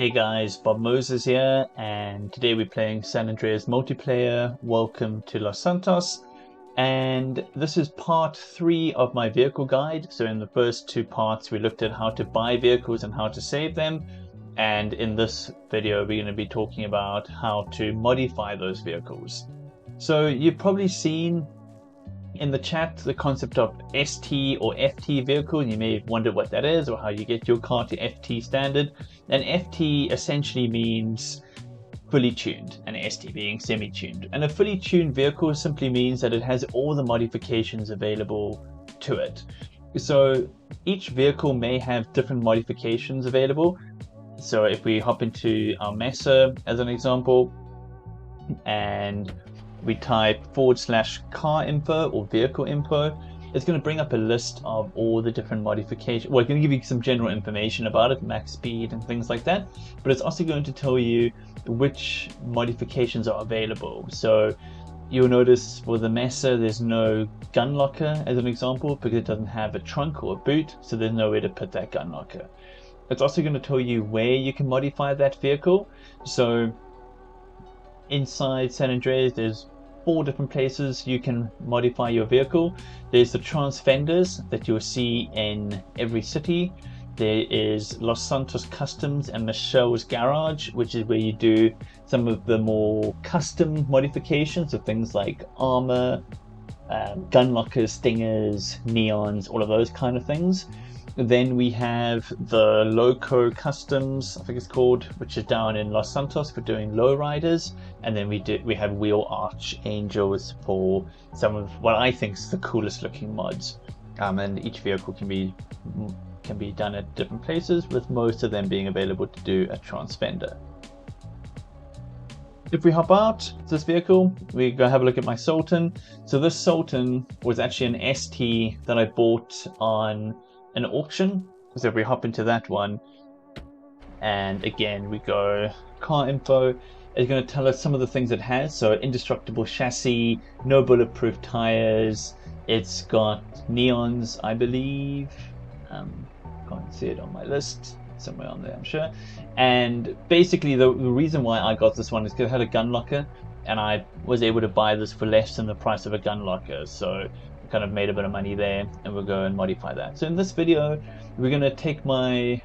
Hey guys, Bob Moses here, and today we're playing San Andreas Multiplayer. Welcome to Los Santos, and this is part 3 of my vehicle guide. So in the first 2 parts we looked at how to buy vehicles and how to save them, and in this video we're going to be talking about how to modify those vehicles. So you've probably seen in the chat the concept of ST or FT vehicle. You may wonder what that is or how you get your car to FT standard. And FT essentially means fully tuned, and ST being semi-tuned. And a fully tuned vehicle simply means that it has all the modifications available to it. So each vehicle may have different modifications available. So if we hop into our Mesa as an example and we type /car info or vehicle info, it's going to bring up a list of all the different modifications. Well, it's going to give you some general information about it, max speed and things like that, but it's also going to tell you which modifications are available. So you'll notice for the Mesa there's no gun locker as an example because it doesn't have a trunk or a boot, so there's nowhere to put that gun locker. It's also going to tell you where you can modify that vehicle. So inside San Andreas there's 4 different places you can modify your vehicle. There's the trans fenders that you'll see in every city. There is Los Santos Customs and Michelle's Garage, which is where you do some of the more custom modifications of things like armor, gun lockers, stingers, neons, all of those kind of things. Then we have the Loco Customs, I think it's called, which is down in Los Santos for doing lowriders. And then we have Wheel Archangels for some of what I think is the coolest looking mods. And each vehicle can be done at different places, with most of them being available to do a transfender. If we hop out this vehicle, we go have a look at my Sultan. So this Sultan was actually an ST that I bought on an auction. So if we hop into that one, and again we go car info, it's going to tell us some of the things it has. So indestructible chassis, no bulletproof tires, it's got neons, I believe. Can't see it on my list, somewhere on there I'm sure. And basically the reason why I got this one is because it had a gun locker, and I was able to buy this for less than the price of a gun locker, so kind of made a bit of money there, and we'll go and modify that. So in this video we're going to take my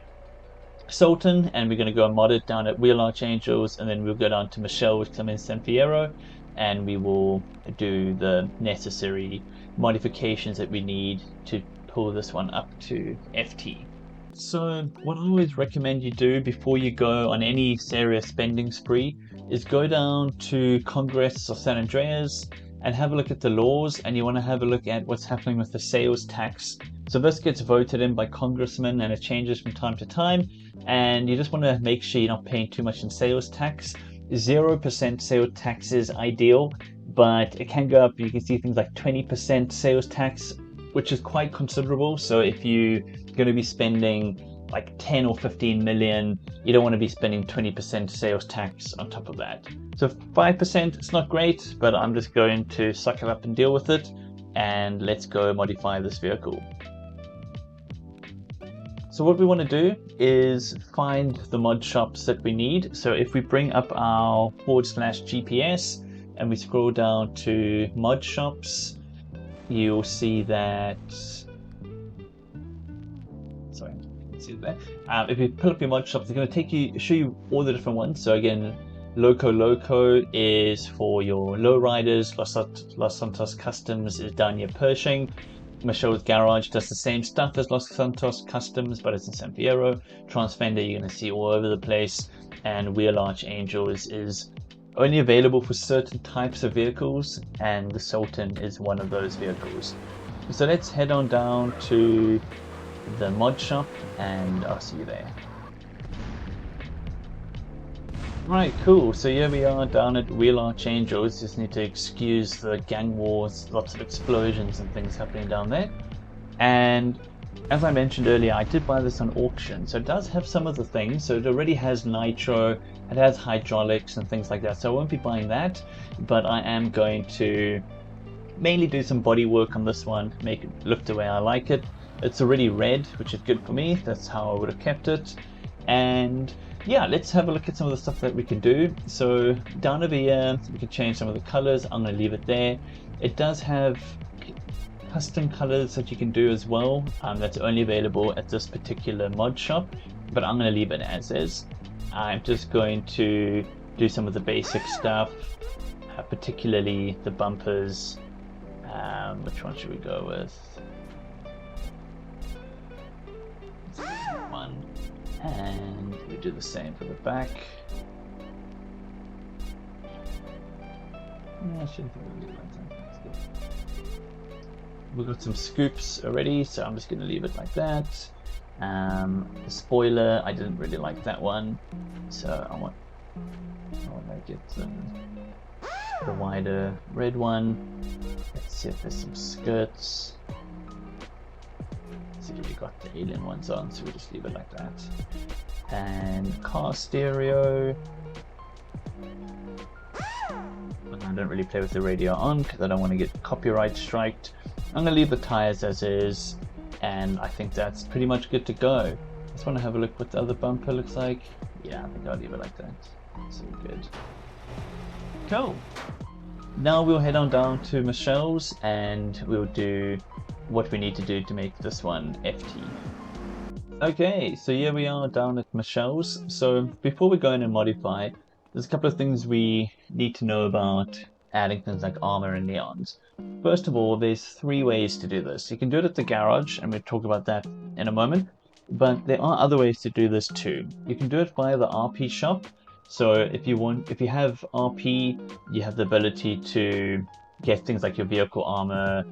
Sultan and we're going to go and mod it down at Wheel Archangels, and then we'll go down to Michelle, which comes in San Fierro, and we will do the necessary modifications that we need to pull this one up to FT. So what I always recommend you do before you go on any serious spending spree is go down to Congress of San Andreas and have a look at the laws, and you want to have a look at what's happening with the sales tax. So this gets voted in by congressmen and it changes from time to time, and you just want to make sure you're not paying too much in sales tax. 0% sales tax is ideal, but it can go up. You can see things like 20% sales tax, which is quite considerable. So if you're going to be spending like 10 or 15 million, you don't want to be spending 20% sales tax on top of that. So 5%, it's not great, but I'm just going to suck it up and deal with it, and let's go modify this vehicle. So what we want to do is find the mod shops that we need. So if we bring up our /GPS and we scroll down to mod shops, you'll see that, sorry, see there. If you pull up your mod shops, it's going to show you all the different ones. So again, Loco is for your lowriders. Los Santos Customs is down near Pershing. Michelle's Garage does the same stuff as Los Santos Customs, but it's in San Fierro. Transfender you're going to see all over the place, and Wheel Archangels is only available for certain types of vehicles, and the Sultan is one of those vehicles. So let's head on down to the mod shop, and I'll see you there. Right, cool. So here we are down at Wheel Archangels. Just need to excuse the gang wars, lots of explosions and things happening down there. And as I mentioned earlier, I did buy this on auction, so it does have some of the things. So it already has nitro, it has hydraulics and things like that, so I won't be buying that, but I am going to mainly do some body work on this one, make it look the way I like it. It's already red, which is good for me. That's how I would have kept it. And yeah, let's have a look at some of the stuff that we can do. So down over here, we can change some of the colors. I'm going to leave it there. It does have custom colors that you can do as well. That's only available at this particular mod shop, but I'm going to leave it as is. I'm just going to do some of the basic stuff, particularly the bumpers. Which one should we go with? One. And we do the same for the back. Yeah, I shouldn't think we'll leave it like that. That's good. We've got some scoops already, so I'm just going to leave it like that. The spoiler, I didn't really like that one, so I want to get the wider red one. Let's see if there's some skirts. So we got the alien ones on, so we just leave it like that. And car stereo. But I don't really play with the radio on because I don't want to get copyright striked. I'm going to leave the tires as is, and I think that's pretty much good to go. I just want to have a look what the other bumper looks like. Yeah, I think I'll leave it like that. So good. Cool. Now we'll head on down to Michelle's and we'll do what we need to do to make this one FT. Okay, so here we are down at Michelle's. So before we go in and modify, there's a couple of things we need to know about adding things like armor and neons. First of all, there's 3 ways to do this. You can do it at the garage, and we'll talk about that in a moment, but there are other ways to do this too. You can do it via the RPshop. So if you have RP, you have the ability to get things like your vehicle armor,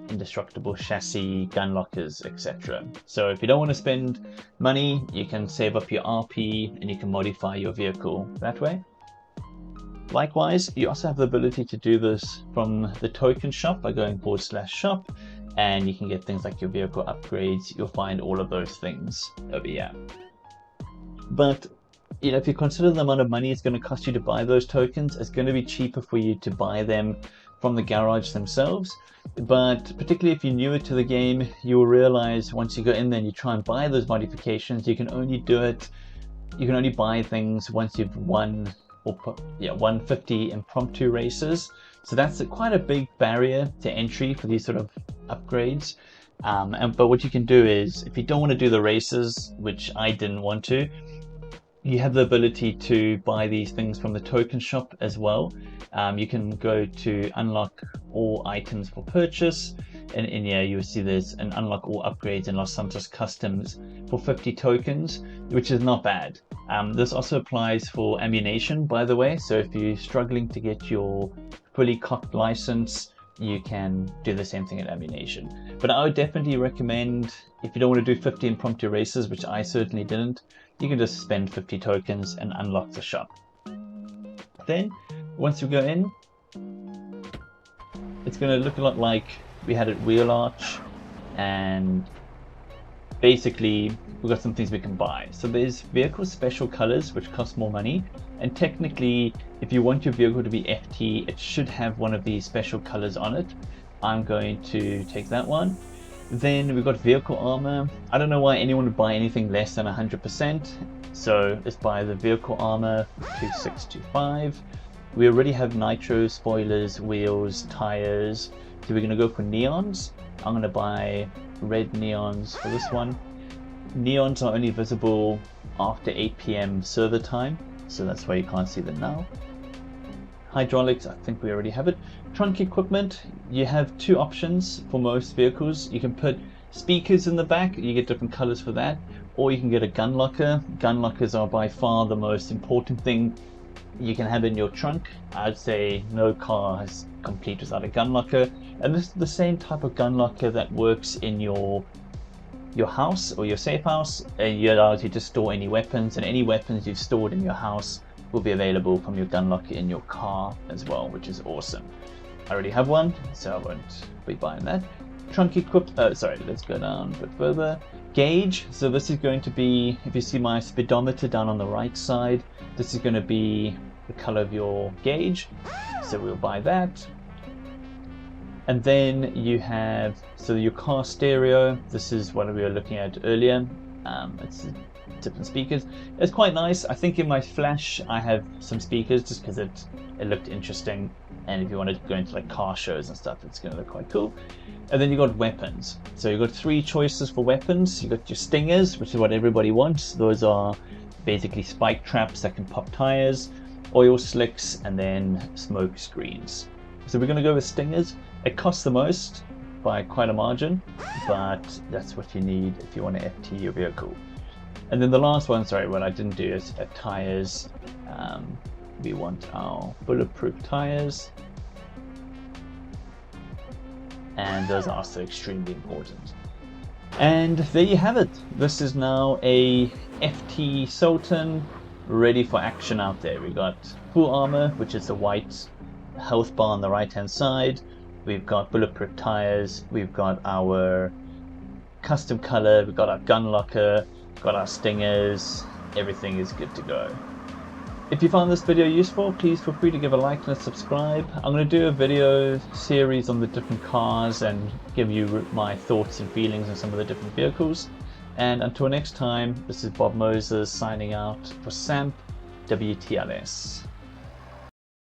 indestructible chassis, gun lockers, etc. So if you don't want to spend money, you can save up your RP and you can modify your vehicle that way. Likewise, you also have the ability to do this from the token shop by going /shop, and you can get things like your vehicle upgrades. You'll find all of those things over here. But you know, if you consider the amount of money it's going to cost you to buy those tokens, it's going to be cheaper for you to buy them from the garage themselves. But particularly if you're newer to the game, you will realize once you go in there and you try and buy those modifications, you can only buy things once you've won 150 impromptu races. So that's quite a big barrier to entry for these sort of upgrades. But what you can do is, if you don't want to do the races, which I didn't want to, you have the ability to buy these things from the token shop as well. You can go to unlock all items for purchase, and in here you will see there's an unlock all upgrades in Los Santos customs for 50 tokens, which is not bad. This also applies for ammunition, by the way, so if you're struggling to get your fully cocked license, you can do the same thing at ammunition. But I would definitely recommend, if you don't want to do 50 impromptu races, which I certainly didn't, you can just spend 50 tokens and unlock the shop. Then, once you go in, it's going to look a lot like we had at Wheel Arch, and basically we've got some things we can buy. So there's vehicle special colors which cost more money, and technically if you want your vehicle to be FT, it should have one of these special colors on it. I'm going to take that one. Then we've got vehicle armor. I don't know why anyone would buy anything less than 100%, so let's buy the vehicle armor 2625. We already have nitro, spoilers, wheels, tires, so we're going to go for neons. I'm going to buy red neons for this one. Neons are only visible after 8 PM server time, so that's why you can't see them now. Hydraulics, I think we already have it. Trunk equipment, you have 2 options for most vehicles. You can put speakers in the back, you get different colors for that, or you can get a gun locker. Gun lockers are by far the most important thing you can have in your trunk. I'd say no car is complete without a gun locker, and this is the same type of gun locker that works in your house or your safe house, and it allows you to store any weapons, and any weapons you've stored in your house will be available from your gun locker in your car as well, which is awesome. I already have one, so I won't be buying that. Trunk sorry, let's go down a bit further. Gauge, so this is going to be, if you see my speedometer down on the right side, this is going to be the color of your gauge, so we'll buy that. And then you have, so your car stereo, this is what we were looking at earlier. It's different speakers. It's quite nice. I think in my Flash I have some speakers just because it looked interesting, and if you want to go into like car shows and stuff, it's going to look quite cool. And then you got weapons. So you've got 3 choices for weapons. You got your stingers, which is what everybody wants. Those are basically spike traps that can pop tires, oil slicks, and then smoke screens. So we're going to go with stingers. It costs the most by quite a margin, but that's what you need if you want to FT your vehicle. And then the last one, sorry, what I didn't do is tires. We want our bulletproof tires, and those are also extremely important. And there you have it. This is now a FT Sultan ready for action out there. We got full armor, which is the white health bar on the right hand side. We've got bulletproof tires, we've got our custom color, we've got our gun locker, got our stingers. Everything is good to go. If you found this video useful, please feel free to give a like and a subscribe. I'm going to do a video series on the different cars and give you my thoughts and feelings on some of the different vehicles. And until next time, this is Bob Moses signing out for SAMP WTLS.